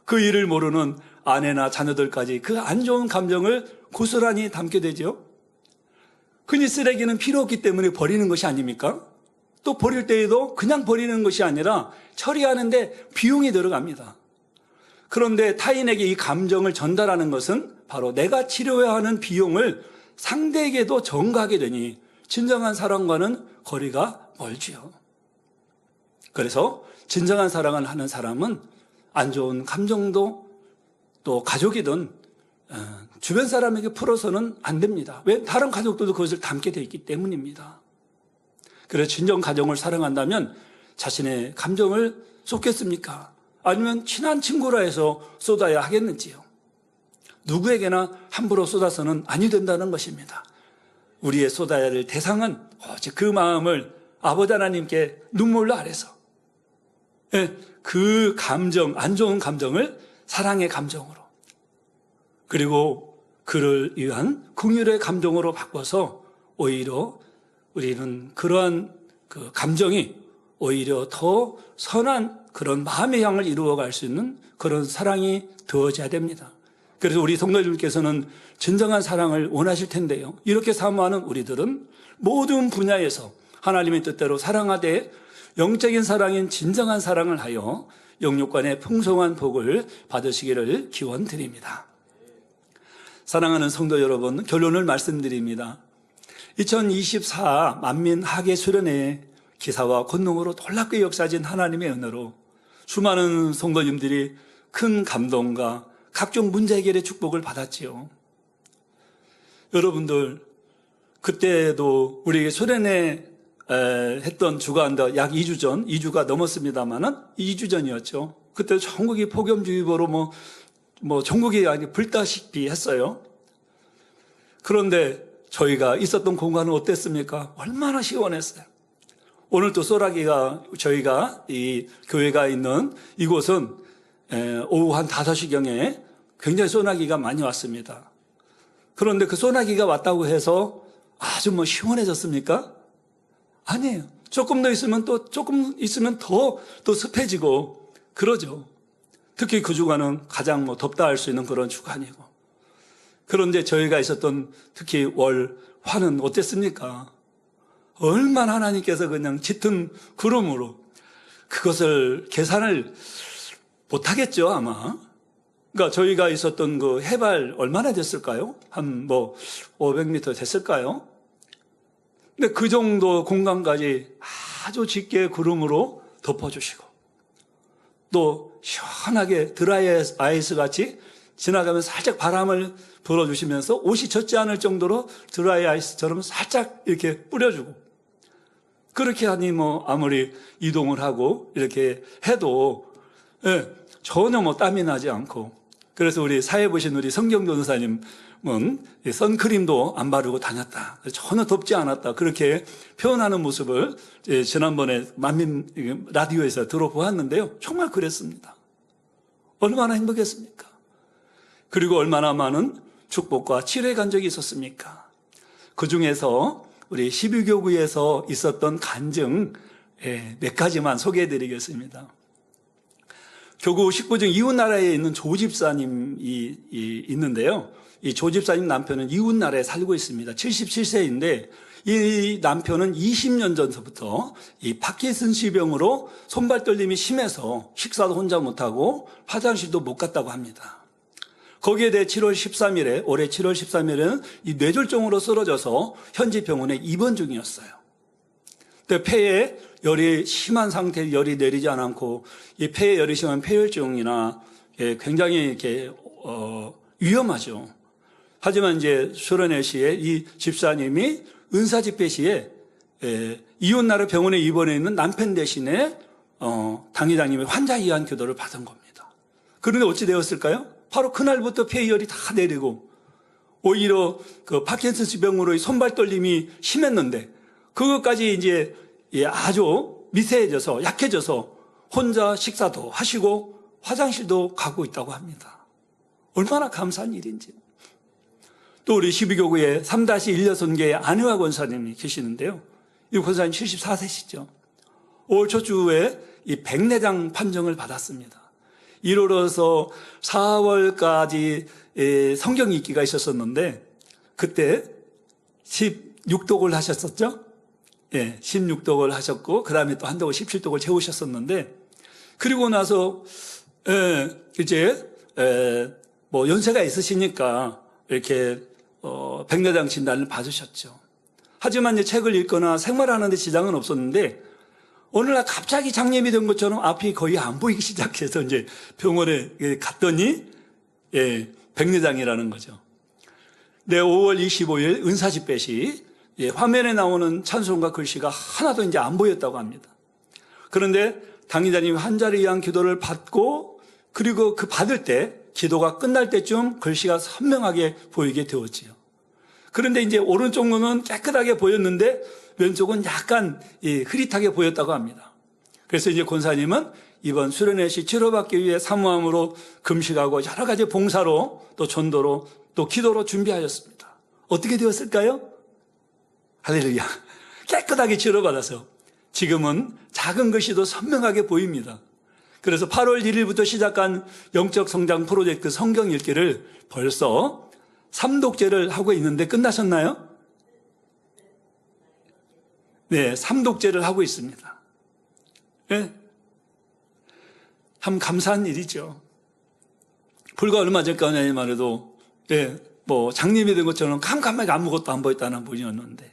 그 일을 모르는 아내나 자녀들까지 그 안 좋은 감정을 고스란히 담게 되죠. 흔히 쓰레기는 필요 없기 때문에 버리는 것이 아닙니까? 또 버릴 때에도 그냥 버리는 것이 아니라 처리하는데 비용이 들어갑니다. 그런데 타인에게 이 감정을 전달하는 것은 바로 내가 치료해야 하는 비용을 상대에게도 전가하게 되니 진정한 사랑과는 거리가 멀지요. 그래서 진정한 사랑을 하는 사람은 안 좋은 감정도 또 가족이든 주변 사람에게 풀어서는 안 됩니다. 왜? 다른 가족들도 그것을 담게 돼 있기 때문입니다. 그래서 진정 가정을 사랑한다면 자신의 감정을 쏟겠습니까? 아니면 친한 친구라 해서 쏟아야 하겠는지요? 누구에게나 함부로 쏟아서는 아니 된다는 것입니다. 우리의 쏟아야 할 대상은 오직 그 마음을 아버지 하나님께 눈물로 아래서 그 감정, 안 좋은 감정을 사랑의 감정으로, 그리고 그를 위한 긍휼의 감정으로 바꿔서 오히려 우리는 그러한 그 감정이 오히려 더 선한 그런 마음의 향을 이루어갈 수 있는 그런 사랑이 되어져야 됩니다. 그래서 우리 성도님께서는 진정한 사랑을 원하실 텐데요. 이렇게 사모하는 우리들은 모든 분야에서 하나님의 뜻대로 사랑하되 영적인 사랑인 진정한 사랑을 하여 영육간의 풍성한 복을 받으시기를 기원드립니다. 사랑하는 성도 여러분, 결론을 말씀드립니다. 2024 만민 학예 수련회 기사와 권능으로 놀랍게 역사진 하나님의 은혜로 수많은 성도님들이 큰 감동과 각종 문제 해결의 축복을 받았지요. 여러분들, 그때도 우리에게 수련회 했던 주가 약 2주 전, 2주가 넘었습니다만은 2주 전이었죠. 그때 전국이 폭염주의보로 뭐 전국이 불다시피 했어요. 그런데 저희가 있었던 공간은 어땠습니까? 얼마나 시원했어요. 오늘 또 소라기가 저희가 이 교회가 있는 이곳은 오후 한 5시경에 굉장히 소나기가 많이 왔습니다. 그런데 그 소나기가 왔다고 해서 아주 시원해졌습니까? 아니에요. 조금 더 있으면 더 습해지고 그러죠. 특히 그 주간은 가장 덥다 할 수 있는 그런 주간이고. 그런데 저희가 있었던 특히 화는 어땠습니까? 얼마나 하나님께서 그냥 짙은 구름으로 그것을 계산을 못하겠죠, 아마. 그러니까 저희가 있었던 그 해발 얼마나 됐을까요? 한 500m 됐을까요? 근데 그 정도 공간까지 아주 짙게 구름으로 덮어주시고 또 시원하게 드라이 아이스 같이 지나가면 살짝 바람을 불어주시면서 옷이 젖지 않을 정도로 드라이 아이스처럼 살짝 이렇게 뿌려주고 그렇게 하니 아무리 이동을 하고 이렇게 해도 전혀 땀이 나지 않고 그래서 우리 사회 보신 우리 성경 전사님은 선크림도 안 바르고 다녔다. 전혀 덥지 않았다. 그렇게 표현하는 모습을 지난번에 만민 라디오에서 들어보았는데요. 정말 그랬습니다. 얼마나 행복했습니까? 그리고 얼마나 많은 축복과 치료의 간적이 있었습니까? 그 중에서 우리 12교구에서 있었던 간증 몇 가지만 소개해드리겠습니다. 교구 19중 이웃나라에 있는 조집사님이 있는데요. 이 조집사님 남편은 이웃나라에 살고 있습니다. 77세인데 이 남편은 20년 전부터 이 파킨슨병으로 손발 떨림이 심해서 식사도 혼자 못하고 화장실도 못 갔다고 합니다. 거기에 대해 올해 7월 13일에는 이 뇌졸중으로 쓰러져서 현지 병원에 입원 중이었어요. 근데 폐에 열이 심한 상태에 열이 내리지 않고 이 폐에 열이 심한 폐혈증이나 굉장히 이렇게 위험하죠. 하지만 이제 수련회 시에 이 집사님이 은사 집회 시에 이웃나라 병원에 입원해 있는 남편 대신에 당회장님의 환자 위한 기도를 받은 겁니다. 그런데 어찌 되었을까요? 바로 그날부터 폐혈이 다 내리고 오히려 그 파킨슨스 병으로 손발 떨림이 심했는데 그것까지 이제 아주 미세해져서 약해져서 혼자 식사도 하시고 화장실도 가고 있다고 합니다. 얼마나 감사한 일인지. 또 우리 12교구에 3-1여선교의 안혜화 권사님이 계시는데요. 이 권사님 74세시죠. 올 첫 주에 이 백내장 판정을 받았습니다. 이로써 4월까지 성경 읽기가 있었었는데 그때 16독을 하셨었죠. 16독을 하셨고 그 다음에 또 한 독을 17독을 채우셨었는데 그리고 나서 이제 연세가 있으시니까 이렇게 백내장 진단을 받으셨죠. 하지만 이제 책을 읽거나 생활하는 데 지장은 없었는데 어느 날 갑자기 장염이 된 것처럼 앞이 거의 안 보이기 시작해서 이제 병원에 갔더니 백내장이라는 거죠. 5월 25일 은사 집회 시 화면에 나오는 찬송과 글씨가 하나도 이제 안 보였다고 합니다. 그런데 당의자님이 환자를 위한 기도를 받고 그리고 그 받을 때 기도가 끝날 때쯤 글씨가 선명하게 보이게 되었지요. 그런데 이제 오른쪽 눈은 깨끗하게 보였는데 왼쪽은 약간 흐릿하게 보였다고 합니다. 그래서 이제 권사님은 이번 수련회시 치료받기 위해 사모함으로 금식하고 여러 가지 봉사로 또 전도로 또 기도로 준비하였습니다. 어떻게 되었을까요? 할렐루야. 깨끗하게 치료받아서 지금은 작은 것이도 선명하게 보입니다. 그래서 8월 1일부터 시작한 영적 성장 프로젝트 성경 읽기를 벌써 3독째를 하고 있는데 끝나셨나요? 네, 3독째를 하고 있습니다. 네. 참 감사한 일이죠. 불과 얼마 전까지만 해도 네, 뭐 장님이 된 것처럼 깜깜하게 아무것도 안 보였다는 분이었는데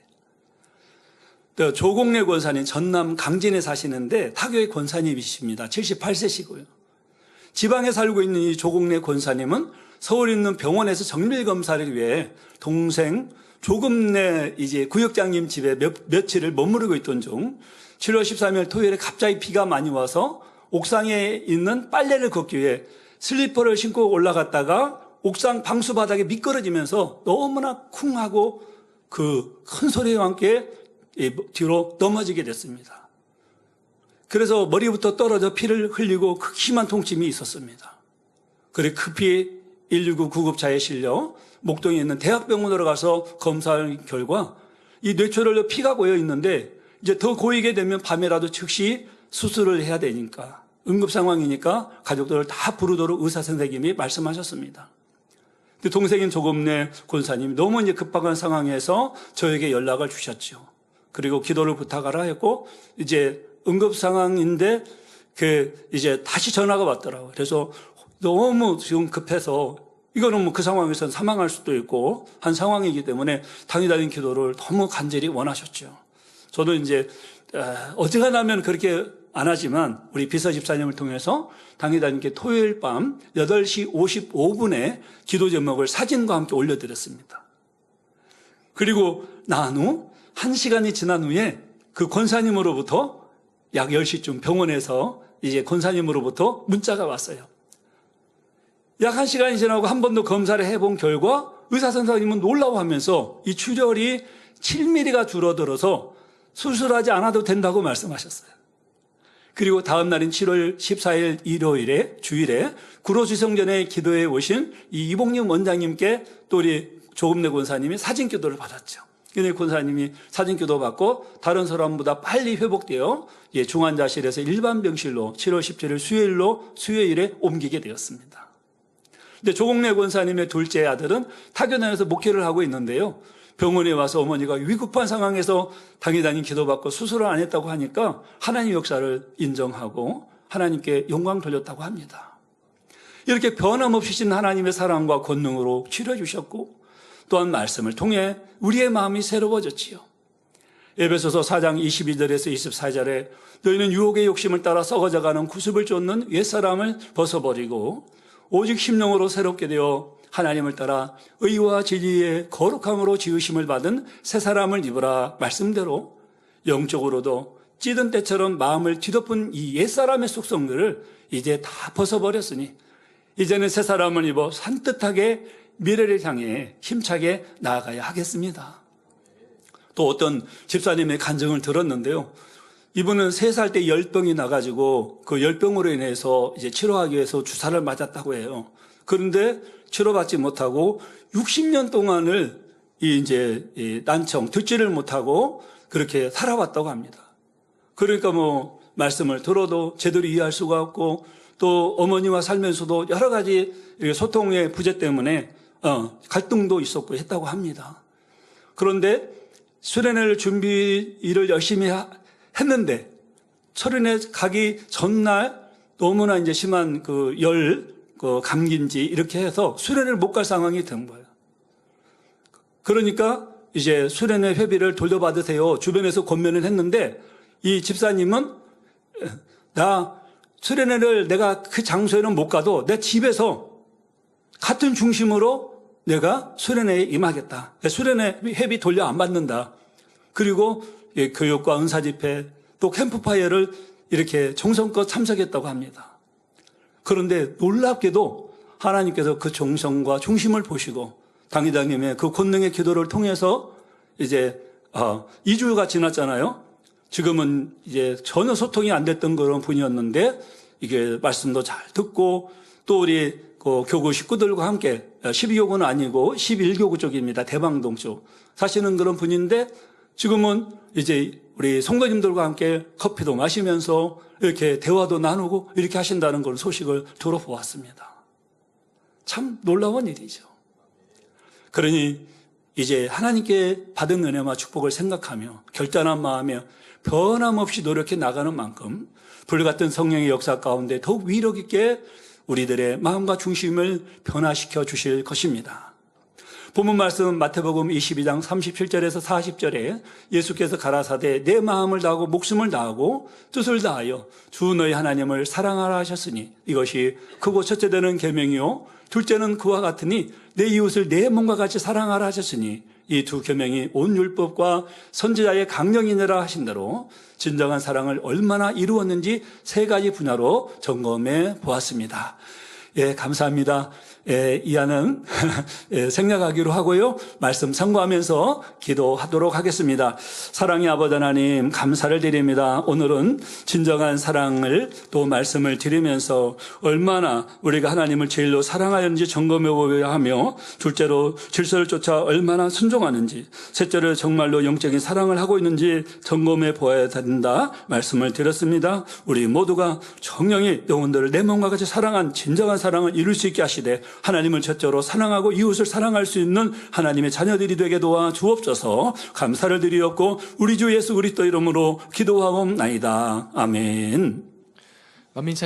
조공래 권사님 전남 강진에 사시는데 타교의 권사님이십니다. 78세시고요. 지방에 살고 있는 이 조공래 권사님은 서울에 있는 병원에서 정밀 검사를 위해 동생 조금내 이제 구역장님 집에 며칠을 머무르고 있던 중 7월 13일 토요일에 갑자기 비가 많이 와서 옥상에 있는 빨래를 걷기 위해 슬리퍼를 신고 올라갔다가 옥상 방수 바닥에 미끄러지면서 너무나 쿵 하고 그 큰 소리와 함께 뒤로 넘어지게 됐습니다. 그래서 머리부터 떨어져 피를 흘리고 심한 통증이 있었습니다. 그래 급히 119 구급차에 실려 목동에 있는 대학병원으로 가서 검사한 결과 이 뇌출혈로 피가 고여 있는데 이제 더 고이게 되면 밤에라도 즉시 수술을 해야 되니까 응급 상황이니까 가족들을 다 부르도록 의사 선생님이 말씀하셨습니다. 동생인 조금내 권사님이 너무 이제 급박한 상황에서 저에게 연락을 주셨죠. 그리고 기도를 부탁하라 했고 이제 응급 상황인데 이제 다시 전화가 왔더라고요. 그래서 너무 지금 급해서 이거는 뭐 그 상황에서는 사망할 수도 있고 한 상황이기 때문에 당일날인 기도를 너무 간절히 원하셨죠. 저도 이제 어지간하면 그렇게 안 하지만 우리 비서 집사님을 통해서 당일날인께 토요일 밤 8시 55분에 기도 제목을 사진과 함께 올려드렸습니다. 그리고 난 후 1시간이 지난 후에 그 권사님으로부터 약 10시쯤 병원에서 이제 권사님으로부터 문자가 왔어요. 약 1시간이 지나고 한 번 더 검사를 해본 결과 의사 선생님은 놀라워하면서 이 출혈이 7mm가 줄어들어서 수술하지 않아도 된다고 말씀하셨어요. 그리고 다음 날인 7월 14일 일요일에 주일에 구로지성전에 기도해 오신 이 이봉림 원장님께 또 우리 조금내 권사님이 사진 기도를 받았죠. 근데 권사님이 사진 기도 받고 다른 사람보다 빨리 회복되어 중환자실에서 일반 병실로 7월 17일 수요일에 옮기게 되었습니다. 근데 조공래 권사님의 둘째 아들은 타교단에서 목회를 하고 있는데요. 병원에 와서 어머니가 위급한 상황에서 당일당일 기도받고 수술을 안 했다고 하니까 하나님 역사를 인정하고 하나님께 영광 돌렸다고 합니다. 이렇게 변함없이 신 하나님의 사랑과 권능으로 치료해 주셨고 또한 말씀을 통해 우리의 마음이 새로워졌지요. 에베소서 4장 22절에서 24절에 너희는 유혹의 욕심을 따라 썩어져가는 구습을 쫓는 옛사람을 벗어버리고 오직 심령으로 새롭게 되어 하나님을 따라 의와 진리의 거룩함으로 지으심을 받은 새 사람을 입으라 말씀대로 영적으로도 찌든 때처럼 마음을 뒤덮은 이 옛사람의 속성들을 이제 다 벗어버렸으니 이제는 새 사람을 입어 산뜻하게 미래를 향해 힘차게 나아가야 하겠습니다. 또 어떤 집사님의 간증을 들었는데요. 이분은 3살 때 열병이 나가지고 그 열병으로 인해서 이제 치료하기 위해서 주사를 맞았다고 해요. 그런데 치료받지 못하고 60년 동안을 이제 난청 듣지를 못하고 그렇게 살아왔다고 합니다. 그러니까 뭐 말씀을 들어도 제대로 이해할 수가 없고 또 어머니와 살면서도 여러 가지 소통의 부재 때문에 갈등도 있었고 했다고 합니다. 그런데 수련회를 준비를 열심히 했는데 수련회 가기 전날 너무나 이제 심한 감기인지 이렇게 해서 수련회를 못 갈 상황이 된 거예요. 그러니까 이제 수련회 회비를 돌려받으세요. 주변에서 권면을 했는데 이 집사님은 나 수련회를 내가 그 장소에는 못 가도 내 집에서 같은 중심으로 내가 수련회에 임하겠다. 수련회 회비 돌려 안 받는다. 그리고 교육과 은사집회 또 캠프파이어를 이렇게 정성껏 참석했다고 합니다. 그런데 놀랍게도 하나님께서 그 정성과 중심을 보시고 당회장님의 그 권능의 기도를 통해서 이제 2주가 지났잖아요. 지금은 이제 전혀 소통이 안 됐던 그런 분이었는데 이게 말씀도 잘 듣고 또 우리 그 교구 식구들과 함께 12교구는 아니고 11교구 쪽입니다. 대방동 쪽. 사시는 그런 분인데 지금은 이제 우리 성도님들과 함께 커피도 마시면서 이렇게 대화도 나누고 이렇게 하신다는 걸 소식을 들어보았습니다. 참 놀라운 일이죠. 그러니 이제 하나님께 받은 은혜와 축복을 생각하며 결단한 마음에 변함없이 노력해 나가는 만큼 불같은 성령의 역사 가운데 더욱 위력 있게 우리들의 마음과 중심을 변화시켜 주실 것입니다. 본문 말씀 마태복음 22장 37절에서 40절에 예수께서 가라사대 내 마음을 다하고 목숨을 다하고 뜻을 다하여 주 너희 하나님을 사랑하라 하셨으니 이것이 크고 첫째 되는 계명이요 둘째는 그와 같으니 내 이웃을 내 몸과 같이 사랑하라 하셨으니 이 두 계명이 온 율법과 선지자의 강령이니라 하신 대로 진정한 사랑을 얼마나 이루었는지 세 가지 분야로 점검해 보았습니다. 예, 감사합니다. 예, 이 안은 생략하기로 하고요. 말씀 참고하면서 기도하도록 하겠습니다. 사랑의 아버지 하나님 감사를 드립니다. 오늘은 진정한 사랑을 또 말씀을 드리면서 얼마나 우리가 하나님을 제일로 사랑하였는지 점검해 보아야 하며 둘째로 질서를 쫓아 얼마나 순종하는지 셋째로 정말로 영적인 사랑을 하고 있는지 점검해 보아야 된다 말씀을 드렸습니다. 우리 모두가 정령이 영혼들을 내 몸과 같이 사랑한 진정한 사랑을 이룰 수 있게 하시되 하나님을 첫째로 사랑하고 이웃을 사랑할 수 있는 하나님의 자녀들이 되게 도와 주옵소서. 감사를 드리옵고 우리 주 예수 그리스도 이름으로 기도하옵나이다. 아멘. 만민찬